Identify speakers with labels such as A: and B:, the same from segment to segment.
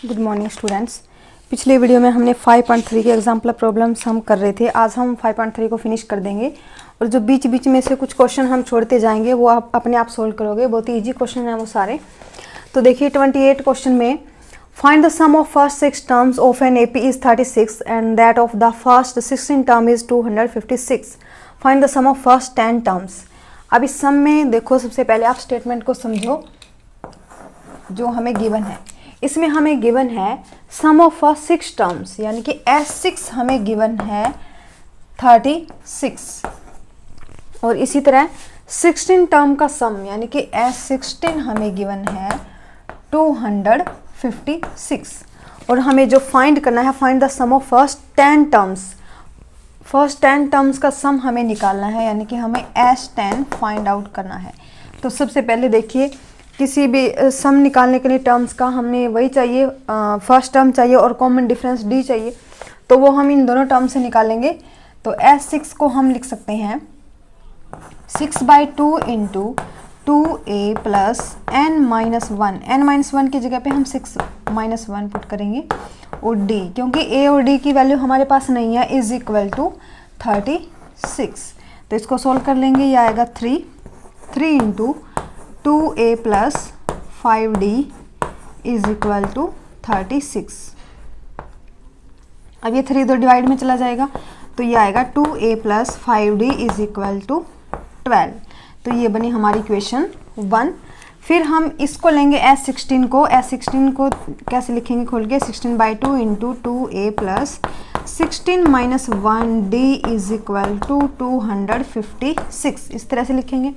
A: Good morning students. पिछले video में हमने 5.3 के एग्जाम्पल प्रॉब्लम्स हम कर रहे थे। आज हम 5.3 को फिनिश कर देंगे और जो बीच बीच में से कुछ क्वेश्चन हम छोड़ते जाएंगे वो आप अपने आप सोल्व करोगे। बहुत ही ईजी क्वेश्चन है वो सारे। तो देखिए 28 क्वेश्चन में find the sum of first 6 terms of an AP is 36 and that of the first 16 term is 256। Find the sum of first 10 terms. अब इस सम में देखो, सबसे पहले आप स्टेटमेंट को समझो जो हमें गिवन है। इसमें हमें गिवन है सम ऑफ फर्स्ट 6 टर्म्स, यानी कि S6 हमें गिवन है 36 और इसी तरह 16 टर्म का सम यानी कि S16 हमें गिवन है 256 और हमें जो फाइंड करना है, find the sum of first 10 terms. First 10 terms का सम हमें निकालना है, यानी कि हमें S10 फाइंड आउट करना है। तो सबसे पहले देखिए, किसी भी सम निकालने के लिए टर्म्स का हमें वही चाहिए, फर्स्ट टर्म चाहिए और कॉमन डिफरेंस D चाहिए। तो वो हम इन दोनों टर्म से निकालेंगे। तो S6 को हम लिख सकते हैं 6/2 into 2a plus n-1। n-1 की जगह पे हम 6-1 पुट करेंगे और D, क्योंकि a और D की वैल्यू हमारे पास नहीं है, इज इक्वल टू 36। तो इसको सोल्व कर लेंगे। ये आएगा 3 into 2a plus 5d is equal to 36। अब ये 3 डिवाइड में चला जाएगा तो ये आएगा 2a plus 5d is equal to 12। तो ये बनी हमारी इक्वेशन 1। फिर हम इसको लेंगे S16 को। S16 को कैसे लिखेंगे खोल के, 16/2 into 2a plus 16 minus 1d is equal to 256। इस तरह से लिखेंगे।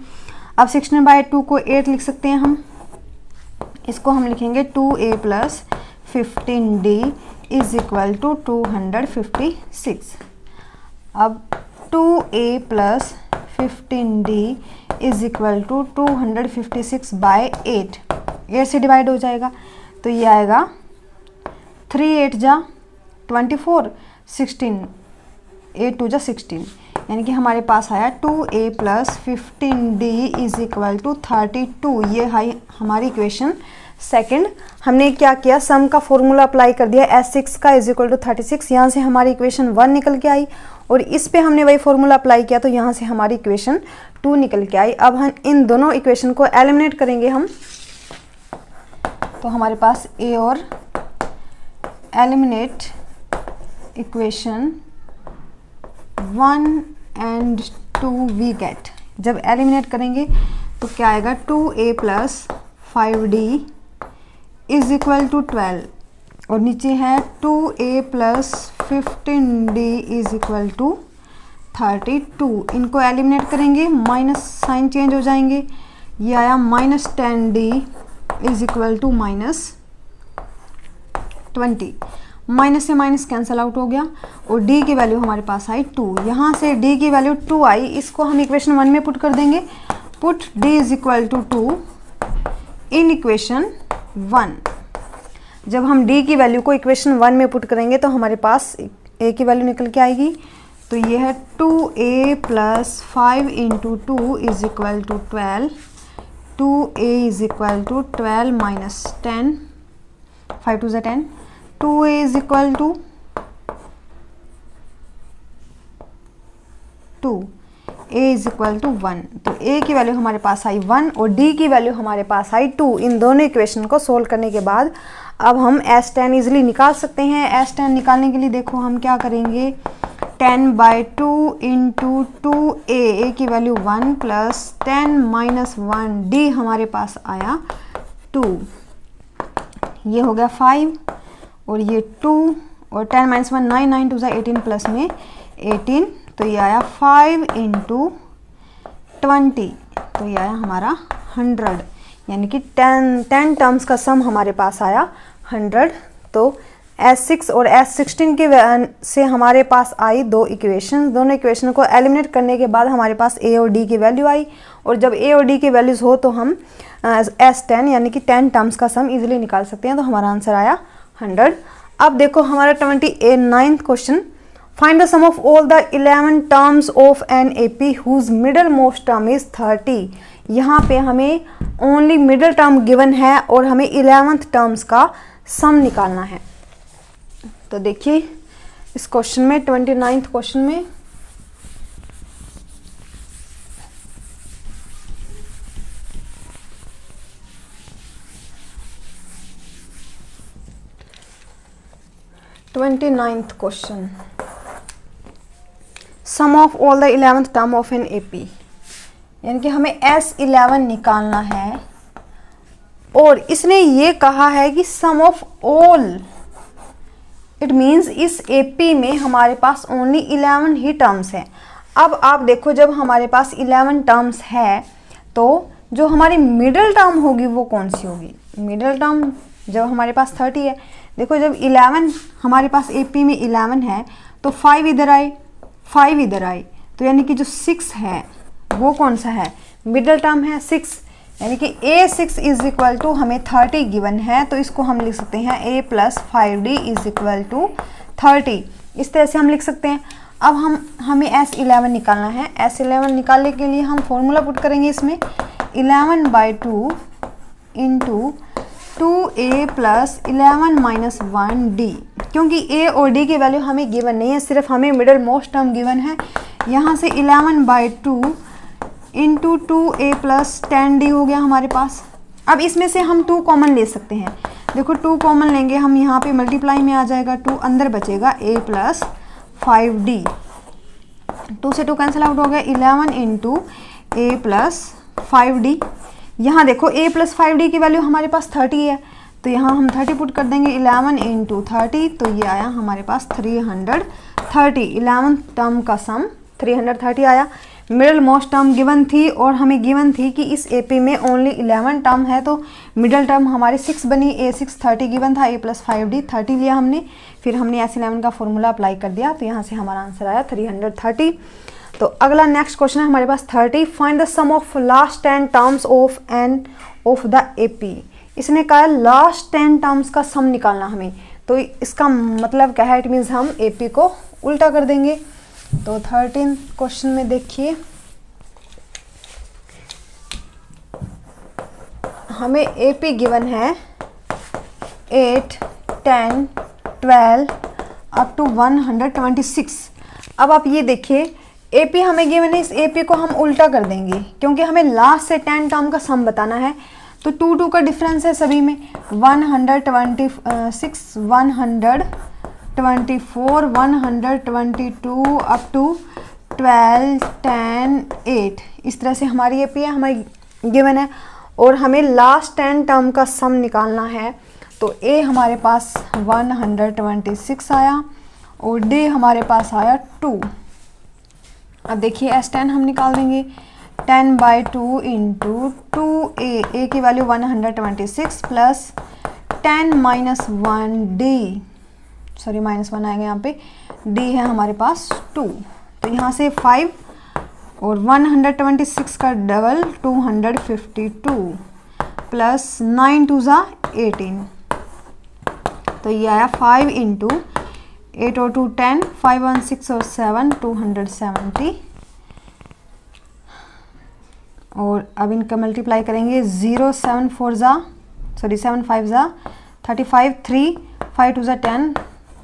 A: अब 16/2 को 8 लिख सकते हैं हम। इसको हम लिखेंगे 2a plus 15d is equal to 256। अब 2a plus 15d is equal to 256/8। 8 से डिवाइड हो जाएगा तो ये आएगा 3 8 जा 24, 16 8 2 जा 16, यानी कि हमारे पास आया 2a plus 15d is equal to 32। ये है हमारी इक्वेशन सेकंड। हमने क्या किया, सम का फॉर्मूला अप्लाई कर दिया, S6 का इज इक्वल टू 36। यहाँ से हमारी इक्वेशन 1 निकल के आई और इस पे हमने वही फॉर्मूला अप्लाई किया तो यहाँ से हमारी इक्वेशन 2 निकल के आई। अब हम इन दोनों इक्वेशन को एलिमिनेट करेंगे हम। तो हमारे पास A और eliminate equation 1 and 2 we get. जब एलिमिनेट करेंगे तो क्या आएगा, 2a plus 5d is equal to 12 और नीचे है 2a plus 15d is equal to 32। इनको एलिमिनेट करेंगे, माइनस साइन चेंज हो जाएंगे। ये आया minus 10d is equal to minus 20। Minus से माइनस कैंसिल आउट हो गया और d की वैल्यू हमारे पास आई 2। यहाँ से d की वैल्यू 2 आई, इसको हम इक्वेशन 1 में पुट कर देंगे। Put d is equal to 2 in equation 1। जब हम d की वैल्यू को इक्वेशन 1 में पुट करेंगे तो हमारे पास a की वैल्यू निकल के आएगी। तो ये है 2a plus 5 into 2 is equal to 12। 2a is equal to 12 minus 10, 5 2 10। 2a is equal to 2, a is equal to 1। तो a की वैल्यू हमारे पास आई 1 और d की वैल्यू हमारे पास आई 2। इन दोनों इक्वेशन को सोल्व करने के बाद अब हम S10 इजीली निकाल सकते हैं। S10 निकालने के लिए देखो हम क्या करेंगे, 10/2 इंटू 2a, a की वैल्यू 1 प्लस 10 माइनस 1d हमारे पास आया 2। ये हो गया 5 और ये 2 और 10 माइनस 1 9, 9 2 18 प्लस में 18। तो ये आया 5 इंटू 20। तो ये आया हमारा 100, यानी कि 10 टर्म्स का सम हमारे पास आया 100। तो S6 और S16 के से हमारे पास आई 2 इक्वेशन। दोनों इक्वेशन को एलिमिनेट करने के बाद हमारे पास A और D की वैल्यू आई और जब A और D की वैल्यूज हो तो हम S10 यानी कि 10 टर्म्स का सम इजीली निकाल सकते हैं। तो हमारा आंसर आया 100। अब देखो हमारा 29th question, find the sum of all the 11 terms of an AP whose middle most term is 30। यहाँ पे हमें ओनली मिडल टर्म गिवन है और हमें 11th टर्म्स का सम निकालना है। तो देखिए इस क्वेश्चन में 29th क्वेश्चन में question, sum of all the 11th term of an AP, यानी कि हमें S11 निकालना है और इसने ये कहा है कि सम ऑफ ऑल, इट मीन्स इस एपी में हमारे पास ओनली 11 ही टर्म्स हैं। अब आप देखो जब हमारे पास 11 टर्म्स है तो जो हमारी मिडिल टर्म होगी वो कौन सी होगी? मिडिल टर्म जब हमारे पास 30 है, देखो जब 11 हमारे पास एपी में 11 है तो 5 इधर आए, 5 इधर आए, तो यानी कि जो 6 है वो कौन सा है? मिडिल टर्म है 6, यानी कि A6 इज इक्वल टू हमें 30 गिवन है, तो इसको हम लिख सकते हैं A plus 5D is equal to 30। इस तरह से हम लिख सकते हैं। अब हमें S11 निकालना है। S11 निकालने के लिए हम फॉर्मूला पुट करेंगे इसमें 11/2 into 2A plus 11 minus 1D, क्योंकि A और D की वैल्यू हमें गिवन नहीं है, सिर्फ हमें मिडल मोस्ट टर्म गिवन है। यहाँ से 11/2 इंटू 2A प्लस 10D हो गया हमारे पास। अब इसमें से हम 2 कॉमन ले सकते हैं। देखो 2 कॉमन लेंगे हम, यहाँ पे मल्टीप्लाई में आ जाएगा 2, अंदर बचेगा A प्लस 5D, 2 से 2 कैंसिल आउट हो गया, 11 इंटू A प्लस 5D। यहाँ देखो A प्लस 5D की वैल्यू हमारे पास 30 है, तो यहाँ हम 30 पुट कर देंगे, 11 इंटू 30, तो ये आया हमारे पास 330। 11 टर्म का सम 330 आया। मिडिल मोस्ट टर्म गिवन थी और हमें गिवन थी कि इस एपी में ओनली 11 टर्म है, तो मिडिल टर्म हमारी 6 बनी, A6 30 गिवन था, A प्लस 5D 30 लिया हमने, फिर हमने S11 का फॉर्मूला अप्लाई कर दिया, तो यहाँ से हमारा आंसर आया 330। तो अगला नेक्स्ट क्वेश्चन है हमारे पास 30, find the sum of last 10 terms of the AP. इसने कहा लास्ट 10 टर्म्स का सम निकालना हमें, तो इसका मतलब क्या है? इट मीन्स हम एपी को उल्टा कर देंगे। तो 13 क्वेश्चन में देखिए हमें एपी गिवन है 8, 10, 12 अप टू 126। अब आप ये देखिए एपी हमें गिवन है, इस एपी को हम उल्टा कर देंगे क्योंकि हमें लास्ट से 10 टर्म का सम बताना है। तो 2 का डिफरेंस है सभी में, 126, 124, 122 अप टू 12, 10, 8, इस तरह से हमारी एपी है, हमारी गिवन है और हमें लास्ट 10 टर्म का सम निकालना है। तो ए हमारे पास 126 आया और डी हमारे पास आया 2। अब देखिए S10 हम निकाल देंगे, 10/2 इंटू 2A, ए की value 126 plus 10 minus 1D, sorry -1 आएगा यहाँ पे, D है हमारे पास 2, तो यहाँ से 5 और 126 का डबल 252 प्लस 9 2 ज़ा 18, तो ये आया 5 इंटू 8 और 2 10, 5 1 6 और 7 270, और अब इनका मल्टीप्लाई करेंगे, 0 7 4 ज़ा, सॉरी 7 5 ज़ा 35, 3 5 2 ज़ा 10,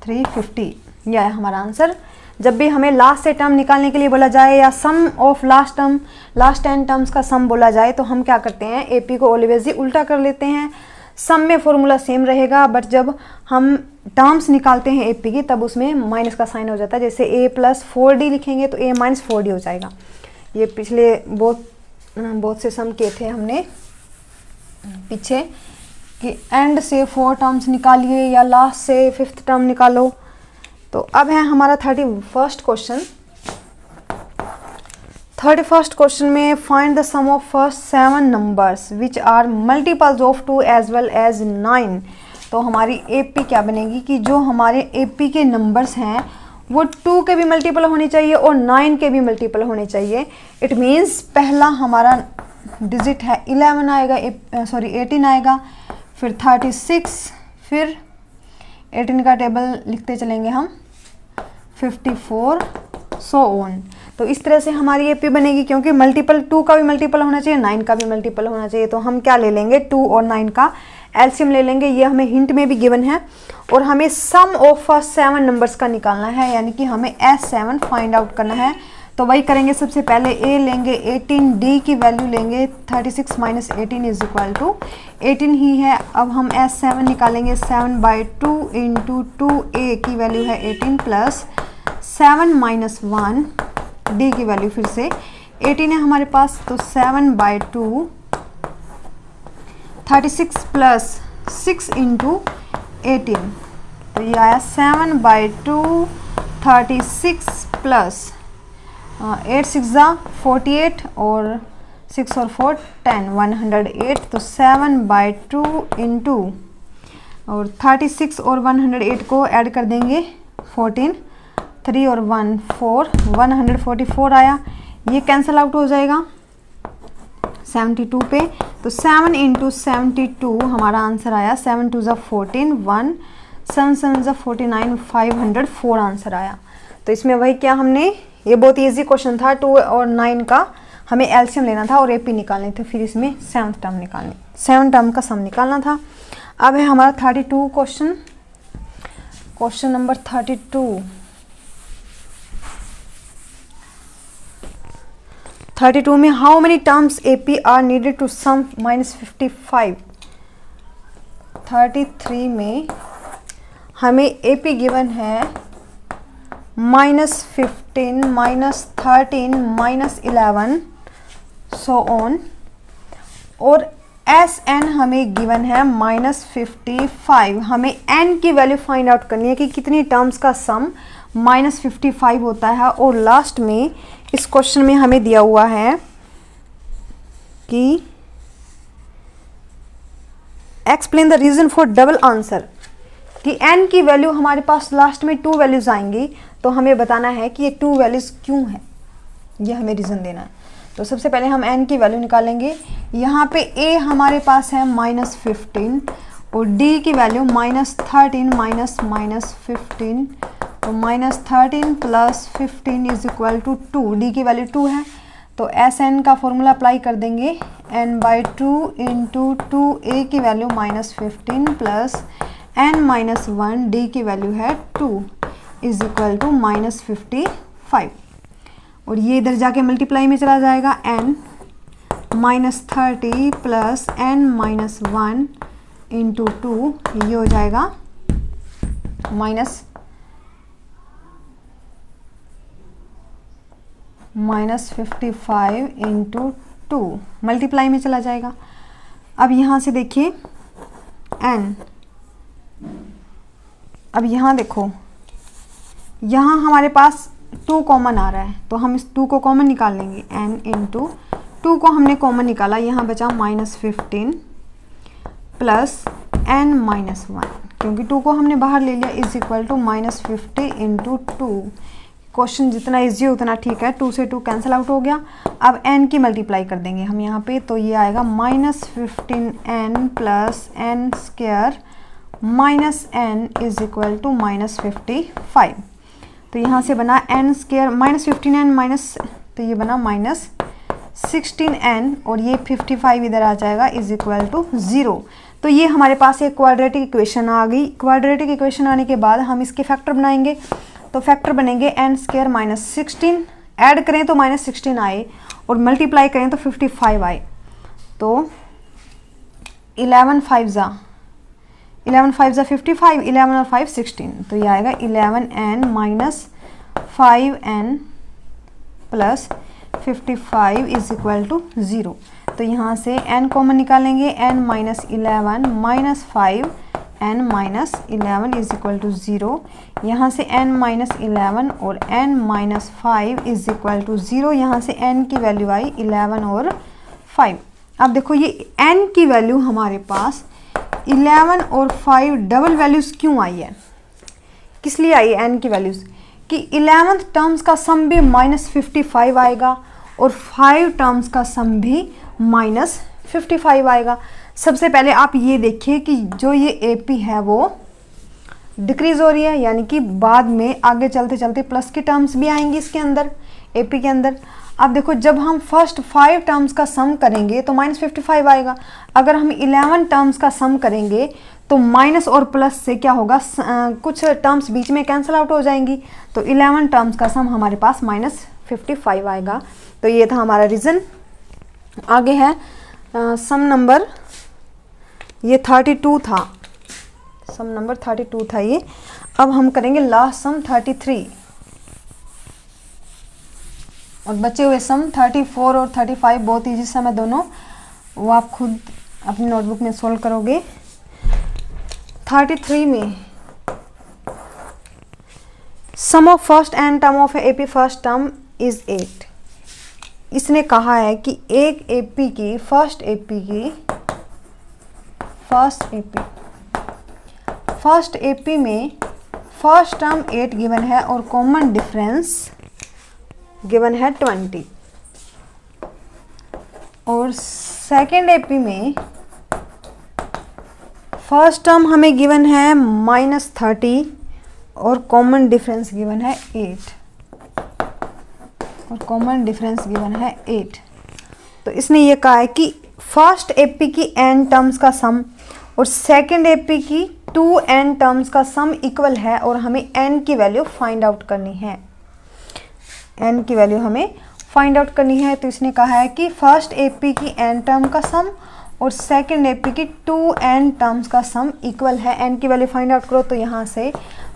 A: 350, यह है हमारा आंसर। जब भी हमें लास्ट से टर्म निकालने के लिए बोला जाए या सम ऑफ लास्ट 10 टर्म्स का सम बोला जाए तो हम क्या करते हैं, एपी को ऑलवेज ही उल्टा कर लेते हैं। सम में फॉर्मूला सेम रहेगा, बट जब हम टर्म्स निकालते हैं एपी की तब उसमें माइनस का साइन हो जाता है। जैसे A प्लस 4D लिखेंगे तो A माइनस 4D हो जाएगा। ये पिछले बहुत से सम किए थे हमने पीछे कि एंड से 4 टर्म्स निकालिए या लास्ट से 5th टर्म निकालो। तो अब है हमारा 31st क्वेश्चन। 31st क्वेश्चन में find the sum of first 7 numbers which are multiples of 2 as well as 9। तो हमारी एपी क्या बनेगी कि जो हमारे एपी के नंबर्स हैं वो 2 के भी मल्टीपल होने चाहिए और 9 के भी मल्टीपल होने चाहिए। इट मीन्स पहला हमारा डिजिट है 11 आएगा, 18 आएगा, फिर 36, फिर 18 का टेबल लिखते चलेंगे हम, 54 सो ऑन। तो इस तरह से हमारी एपी बनेगी, क्योंकि मल्टीपल 2 का भी मल्टीपल होना चाहिए, 9 का भी मल्टीपल होना चाहिए। तो हम क्या ले लेंगे, 2 और 9 का एलसीएम ले लेंगे, ये हमें हिंट में भी गिवन है। और हमें सम ऑफ फर्स्ट 7 नंबर्स का निकालना है, यानी कि हमें S7 फाइंड आउट करना है। तो वही करेंगे, सबसे पहले A लेंगे 18, D की वैल्यू लेंगे 36 - 18 इज इक्वल टू 18 ही है। अब हम S7 निकालेंगे, 7/2 इंटू 2, A की वैल्यू है 18 प्लस 7 - 1, D की वैल्यू फिर से 18 है हमारे पास, तो 7/2 36 प्लस 6 इंटू 18, तो ये आया 7/2 36 प्लस 8 6 48 और 6 और 4 10 108, तो 7/2 इंटू और 36 और 108 को ऐड कर देंगे 14, 3 और 1 4, 144 आया। ये कैंसिल आउट हो जाएगा 72 पे, तो 7 इंटू 72 हमारा आंसर आया 7 2 14, 1 7 7 49, 504 आंसर आया। तो इसमें वही क्या, हमने ये बहुत इजी क्वेश्चन था, 2 और 9 का हमें एलसीएम लेना था और एपी निकालने थे, फिर इसमें 7 टर्म का सम निकालना था। अब है हमारा 32 क्वेश्चन, क्वेश्चन नंबर 32 में how many terms AP are needed to sum -55। 33 में हमें एपी गिवन है -15, -13, -11 सो ऑन, और Sn हमें गिवन है -55। हमें n की वैल्यू फाइंड आउट करनी है कि कितनी टर्म्स का सम -55 होता है। और लास्ट में इस क्वेश्चन में हमें दिया हुआ है कि explain the reason for double answer, कि n की वैल्यू हमारे पास लास्ट में 2 वैल्यूज आएंगी, तो हमें बताना है कि ये 2 वैल्यूज क्यों है, ये हमें रीज़न देना है। तो सबसे पहले हम n की वैल्यू निकालेंगे। यहाँ पे a हमारे पास है -15 और d की वैल्यू -13 -15, तो -13 plus 15 is equal to 2, d की वैल्यू 2 है, तो Sn का फॉर्मूला अप्लाई कर देंगे, n/2 इंटू 2a की वैल्यू -15 प्लस n-1, d की वैल्यू है 2 इज इक्वल टू -55, और ये इधर जाके मल्टीप्लाई में चला जाएगा, n -30 प्लस n-1 इंटू 2, ये हो जाएगा -55 इंटू 2, मल्टीप्लाई में चला जाएगा। अब यहाँ से देखिए n, अब यहाँ देखो, यहाँ हमारे पास 2 कॉमन आ रहा है, तो हम इस 2 को कॉमन निकाल लेंगे, n इंटू 2 को हमने कॉमन निकाला, यहाँ बचा -15 प्लस n-1, क्योंकि 2 को हमने बाहर ले लिया, is equal to -50 into 2। Question जितना इजी हो उतना ठीक है, 2 से 2 कैंसिल आउट हो गया। अब n की मल्टीप्लाई कर देंगे हम यहाँ पे, तो ये आएगा -15n plus n square minus n is equal to -55। तो यहाँ से बना n स्क्वायर -15n माइनस, तो ये बना -16n, और ये 55 इधर आ जाएगा इज इक्वल टू 0। तो ये हमारे पास एक क्वाड्रेटिक इक्वेशन आ गई। क्वाड्रेटिक इक्वेशन आने के बाद हम इसके फैक्टर बनाएंगे, तो फैक्टर बनेंगे n स्क्वायर -16, ऐड करें तो -16 आए और मल्टीप्लाई करें तो 55 आए, तो 11 5 ज़ा 55, 11 और 5 16, तो ये आएगा 11n minus 5n plus 55 is equal to 0। तो यहाँ से n कॉमन निकालेंगे, n minus 11 minus 5 n minus 11 is equal to 0। यहाँ से n माइनस 11 और n minus 5 is equal to 0। यहाँ से n की वैल्यू आई 11 और 5। अब देखो ये n की वैल्यू हमारे पास 11 और 5 डबल वैल्यूज़ क्यों आई है, किस लिए आई है n की वैल्यूज़, कि 11th टर्म्स का सम भी -55 आएगा और 5 टर्म्स का सम भी -55 आएगा। सबसे पहले आप ये देखिए कि जो ये AP है वो डिक्रीज़ हो रही है, यानी कि बाद में आगे चलते चलते प्लस की टर्म्स भी आएंगी इसके अंदर, AP के अंदर। अब देखो जब हम फर्स्ट 5 टर्म्स का सम करेंगे तो -55 आएगा। अगर हम 11 टर्म्स का सम करेंगे तो माइनस और प्लस से क्या होगा, कुछ टर्म्स बीच में कैंसिल आउट हो जाएंगी। तो 11 टर्म्स का सम हमारे पास -55 आएगा। तो ये था हमारा रीज़न। आगे है सम नंबर, ये 32 था, सम नंबर 32 था ये। अब हम करेंगे लास्ट सम 33, और बचे हुए सम 34 और 35 बहुत ईजी सम है दोनों, वो आप खुद अपनी नोटबुक में सोल्व करोगे। 33 में sum of first n term of AP first term is 8। इसने कहा है कि एक एपी की फर्स्ट एपी में फर्स्ट टर्म 8 गिवन है और कॉमन डिफरेंस गिवन है 20, और सेकेंड एपी में फर्स्ट टर्म हमें गिवन है -30 और कॉमन डिफरेंस गिवन है 8, तो इसने ये कहा है कि फर्स्ट एपी की n टर्म्स का सम और सेकेंड एपी की 2n टर्म्स का सम इक्वल है, और हमें n की वैल्यू फाइंड आउट करनी है। तो इसने कहा है कि फर्स्ट एपी की n टर्म का सम और सेकेंड एपी की 2n टर्म्स का सम इक्वल है। n की वैल्यू फाइंड आउट करो तो यहाँ से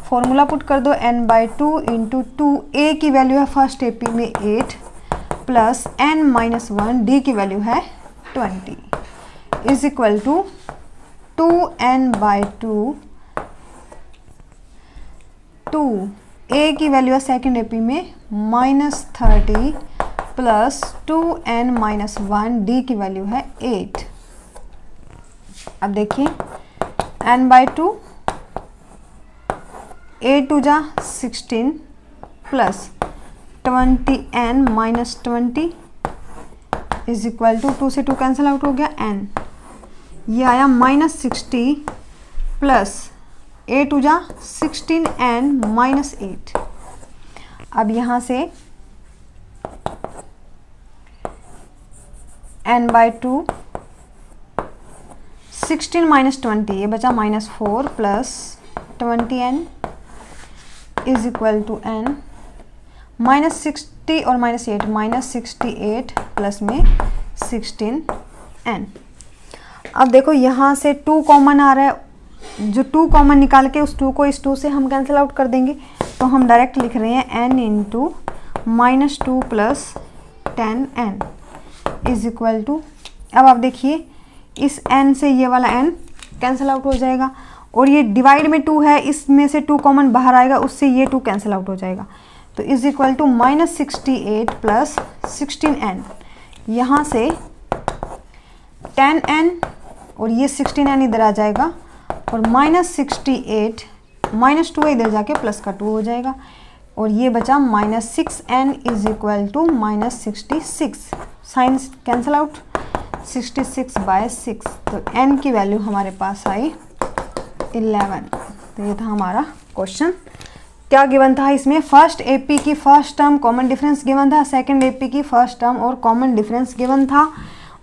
A: फॉर्मूला पुट कर दो, n/2 × 2, a की वैल्यू है फर्स्ट एपी में 8 प्लस n-1, d की वैल्यू है 20 is equal to 2n/2, 2 a की वैल्यू है सेकेंड एपी में -30 प्लस 2n-1, d की वैल्यू है 8। अब देखिए n/2, 8 2 जा 16 plus 20n-20 is equal to 2 से 2 कैंसिल आउट हो गया, n ये आया -60 प्लस 8 2 जा 16n-8। अब यहाँ से n/2, 16 - 20 ये बचा -4 plus 20n is equal to n, -60 और -8 -68 प्लस में 16n। अब देखो यहाँ से 2 कॉमन आ रहा है, जो 2 कॉमन निकाल के उस 2 को इस 2 से हम कैंसिल आउट कर देंगे, तो हम डायरेक्ट लिख रहे हैं n × -2 plus 10n is equal to, अब आप देखिए इस n से ये वाला n कैंसिल आउट हो जाएगा, और ये डिवाइड में 2 है, इसमें से 2 कॉमन बाहर आएगा, उससे ये 2 कैंसिल आउट हो जाएगा, तो is equal to -68 plus 16n। यहाँ से 10n और ये 16n इधर आ जाएगा, और -68 -2 इधर जाके प्लस का 2 हो जाएगा, और ये बचा -6n is equal to -66। Sign cancel out, 66/6, तो n की वैल्यू हमारे पास आई 11। तो ये था हमारा क्वेश्चन। क्या गिवन था इसमें, फर्स्ट एपी की first term common difference given था, सेकंड एपी की फर्स्ट टर्म और कॉमन डिफरेंस गिवन था,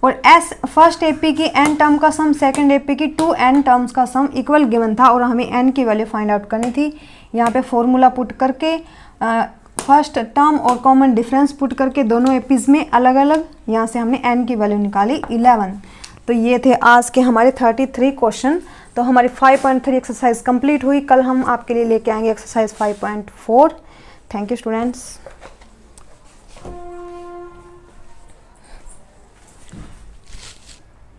A: और फर्स्ट एपी की n टर्म का सम, सेकंड एपी की 2n टर्म्स का सम इक्वल गिवन था, और हमें n की वैल्यू फाइंड आउट करनी थी। यहाँ पे फॉर्मूला पुट करके फर्स्ट टर्म और कॉमन डिफरेंस पुट करके दोनों एपीज में अलग अलग, यहाँ से हमने n की वैल्यू निकाली 11। तो ये थे आज के हमारे 33 क्वेश्चन। तो हमारी 5.3 एक्सरसाइज कंप्लीट हुई। कल हम आपके लिए लेके आएंगे एक्सरसाइज 5.4। Thank you students.